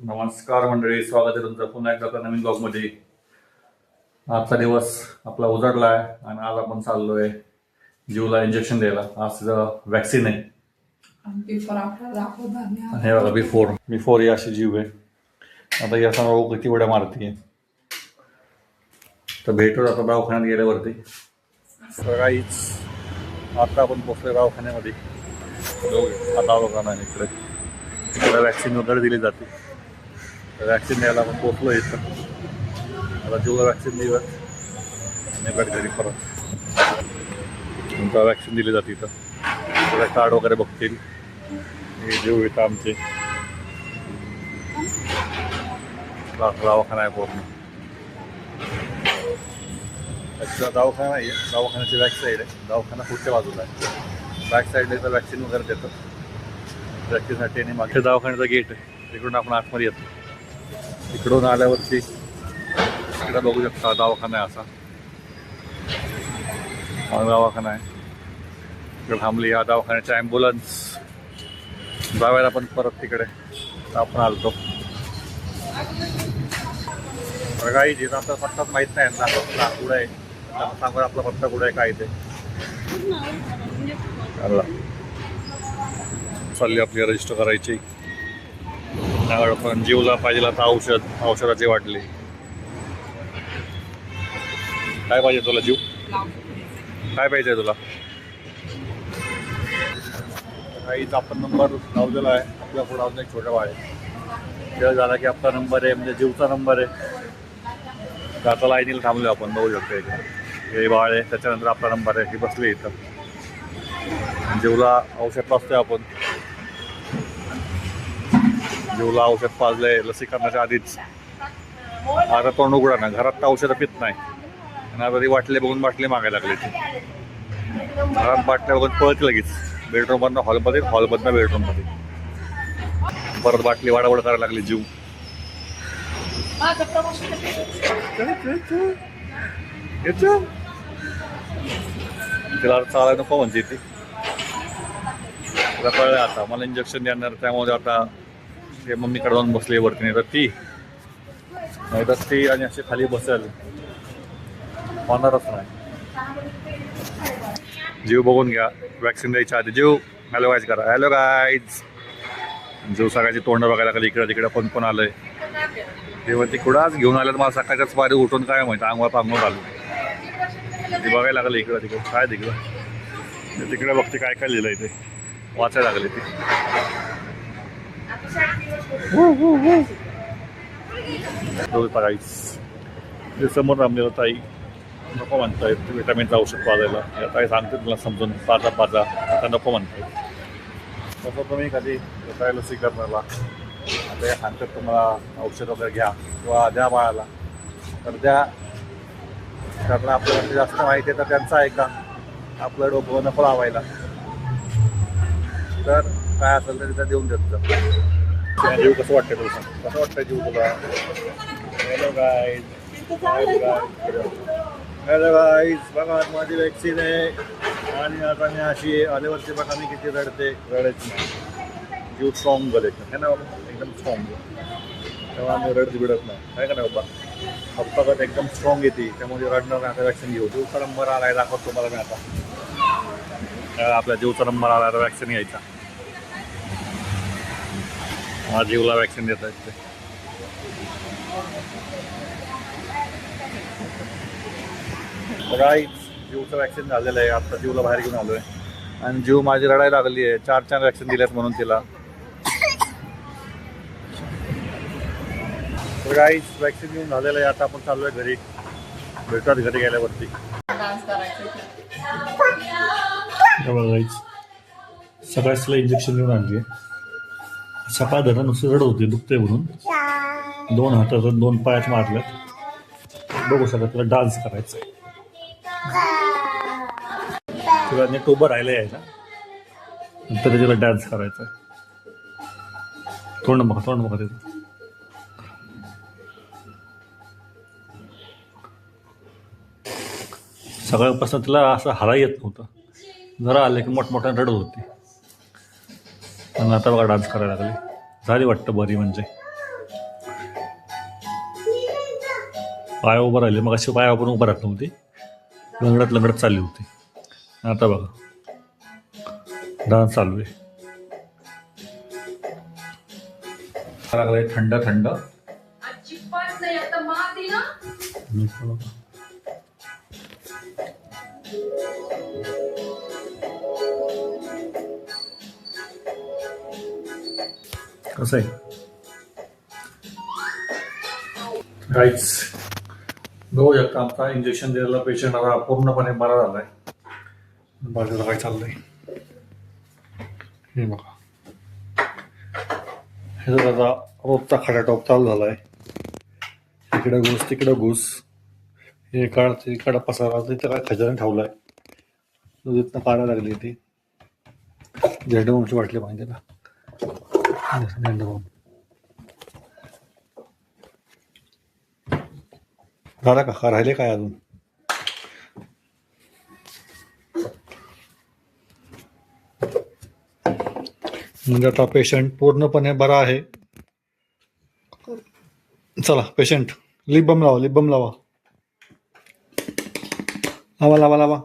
नमस्कार मंडळी, स्वागत आहे तुमचं पुन्हा एकदा नवीन ब्लॉगमध्ये. आजचा दिवस आपला उजाडला आहे आणि आज आपण चाललोय जीवला इंजेक्शन द्यायला. आज वॅक्सिन आहे. हे बघा बिफोर ही अशी जीव आहे. आता या समोर किती उड्या मारते. तर भेटू आता दवाखान्यात गेल्यावरती. सकाळीच आता आपण पोहोचलोय दवाखान्यामध्ये. हा दवाखाना आहे इकडे वॅक्सिन वगैरे दिली जाते. वॅक्सिन द्यायला आपण पोचलो इथं. आता जीवला वॅक्सिन देऊयात आणि घरी परत तुमचा वॅक्सिन दिली जाते इथं. थोडं कार्ड वगैरे बघतील. हे जीव येतं आमचे दवाखाना आहे पूर्ण. त्याचा दवाखाना नाही आहे, दवाखान्याची बॅक साईड आहे. दवाखाना पुढच्या बाजूला आहे. बॅक साईडला इथं वॅक्सिन वगैरे देतं वॅक्सिनसाठी. आणि मागे दवाखान्याचा गेट आहे, तिकडून आपण आतमध्ये येतो. इकडून आल्यावरती इकडं बघू शकता दवाखाना आहे. असा हा दवाखाना आहे. इकडे थांबली. या दवाखान्याची ॲम्ब्युलन्स जाऊयाला पण परत तिकडे आपण आलतो. काही जिथं आपला पत्ताच माहीत नाही ना कुठं आहे. सांगू आपला पत्ता कुठं आहे काय ते. चालली आपली रजिस्टर करायची. पण जीवला पाहिजे आता औषधाची वाटली. काय पाहिजे तुला जीव? काय पाहिजे तुला? काहीच आपण नंबर लावलेला आहे. आपल्या पुढे अजून एक छोटा बाळ आहे. तेव्हा झाला की आपला नंबर आहे, म्हणजे जीवचा नंबर आहे. तर आता लाईनीला थांबलो आपण. बघू शकतो इकडे हे बाळ आहे, त्याच्यानंतर आपला नंबर आहे. ही बसली इथं. जीवला औषध पाजतोय आपण. जीवला औषध पाजलंय लसीकरणाच्या आधीच. आता तोंड उघडा ना. घरात तर औषधं पित नाही आणि आता ती बाटले बघून बाटली मागायला लागली. ती घरात बाटल्या बघून पळत लगेच बेडरूममधनं हॉलमध्ये, हॉलमधनं बेडरूममध्ये. परत बाटली वाडावड करायला लागली जीव. तिला चालायला नको म्हणते ती. तिला कळलं आता मला इंजेक्शन देणार, त्यामुळे आता ते मम्मीकडे जाऊन बसली वरती. नाही तर ती आणि अशी खाली बसेल होणारच नाही. जीव बघून घ्या वॅक्सिन द्यायच्या आधी. जीव हॅलो गाईज करा. Hello guys. जीव सगळ्याची तोंड बघायला लागली. इकडं तिकडं कोण आलंय. तेव्हा ती कुडाच घेऊन आल्यात. मला सकाळच्याच पारी उठून काय माहिती अंगवा पांगवर आलो. ती बघायला लागली इकडं तिकडं काय तिकडं. तिकडे बघते काय काय लिहिलंय ते वाचायला लागले ती. ते समोर रामलेला ताई नको म्हणतायत विटामिनचं औषध पाजायला. ताई सांगते तुला समजून पाजा आता नको म्हणतायत. तसं तुम्ही कधी येताय लसीकरणाला आता या सांगतात तुम्हाला औषध वगैरे घ्या किंवा द्या बाळाला, तर द्या. त्यातलं आपल्याला जास्त माहिती आहे तर त्यांचं ऐका. आपलं डोकं नको लावायला. तर काय असेल तर तिथं देऊन देत. जीव कसं वाटतंय तुला? कसं वाटतंय जीव तुला? Hello guys. Hello guys. बघा माझी वॅक्सिन आहे आणि आता मी अशी आल्यावरती बघा मी किती रडते. रडायची नाही. जीव स्ट्रॉंग झाले है ना बाबा, एकदम स्ट्रॉंग. तेव्हा आम्ही रडत बिडत नाही आहे का नाही बाबा. पप्पा एकदम स्ट्रॉंग येते त्यामुळे रडणार नाही. आता वॅक्सिन घेऊ. जीवचा नंबर आला आहे दाखवतो तुम्हाला मी आता. आपल्या जीवचा नंबर आला तर वॅक्सिन घ्यायचा. हा जीवला वॅक्सिन देत आहेत ते. बघा जीवचं वॅक्सिन झालेलं आहे. आता जीवला बाहेर घेऊन आलो आहे आणि जीव माझी रडायला लागली आहे. 4 वॅक्सिन दिल्यात म्हणून तिला. गाईज वॅक्सिन घेऊन झालेलं आहे. आता आपण चालू आहे घरी. भेटतात घरी गेल्यावरती. सकाळच इंजेक्शन घेऊन आणली. सकाळ धरा नुसतं रड होते, दुखते म्हणून 2 हातात 2 पायात मारल्यात. बघू शकता तिला डान्स करायचा. तिला नेट उभं राहिलं आहे ना, नंतर तिला डान्स करायचा. तोंड बघा तिथं. सकाळपासून तिला असं हरा येत नव्हतं. जरा आले की मोठमोठ्याने रडत होती. आणि आता बघा डान्स करायला लागले. झाली वाटतं बरी म्हणजे. पाय उभं राहिले, मग अशी पाय आपण उभं राहत नव्हती, लंगडत लंगडत चालली होती. आता बघा डान्स चालू आहे. लागलाय थंड थंड. अजिबात नाही आता माती ना. कसं आहे गाईज, बघू शकता आमचा इंजेक्शन दिलेला पेशंट आता पूर्णपणे बरा झालाय. बाजूला काय चाललंय हे बघा. हे त्याचा रोजचा खटाटोप चालू झालाय. इकडे घुस तिकडे घुस, हे काढ ते काढा, पसारा तिथं काय खजाने ठेवलाय, तिथनं काढायला लागली ती झेंडूबामची वाटली पाहिजे ना. झेंडूबाम झाला का राहिले काय अजून? म्हणजे आता पेशंट पूर्णपणे बरा आहे. चला पेशंट लिप बम लावा, लिप बम लावा, लावा लावा लावा.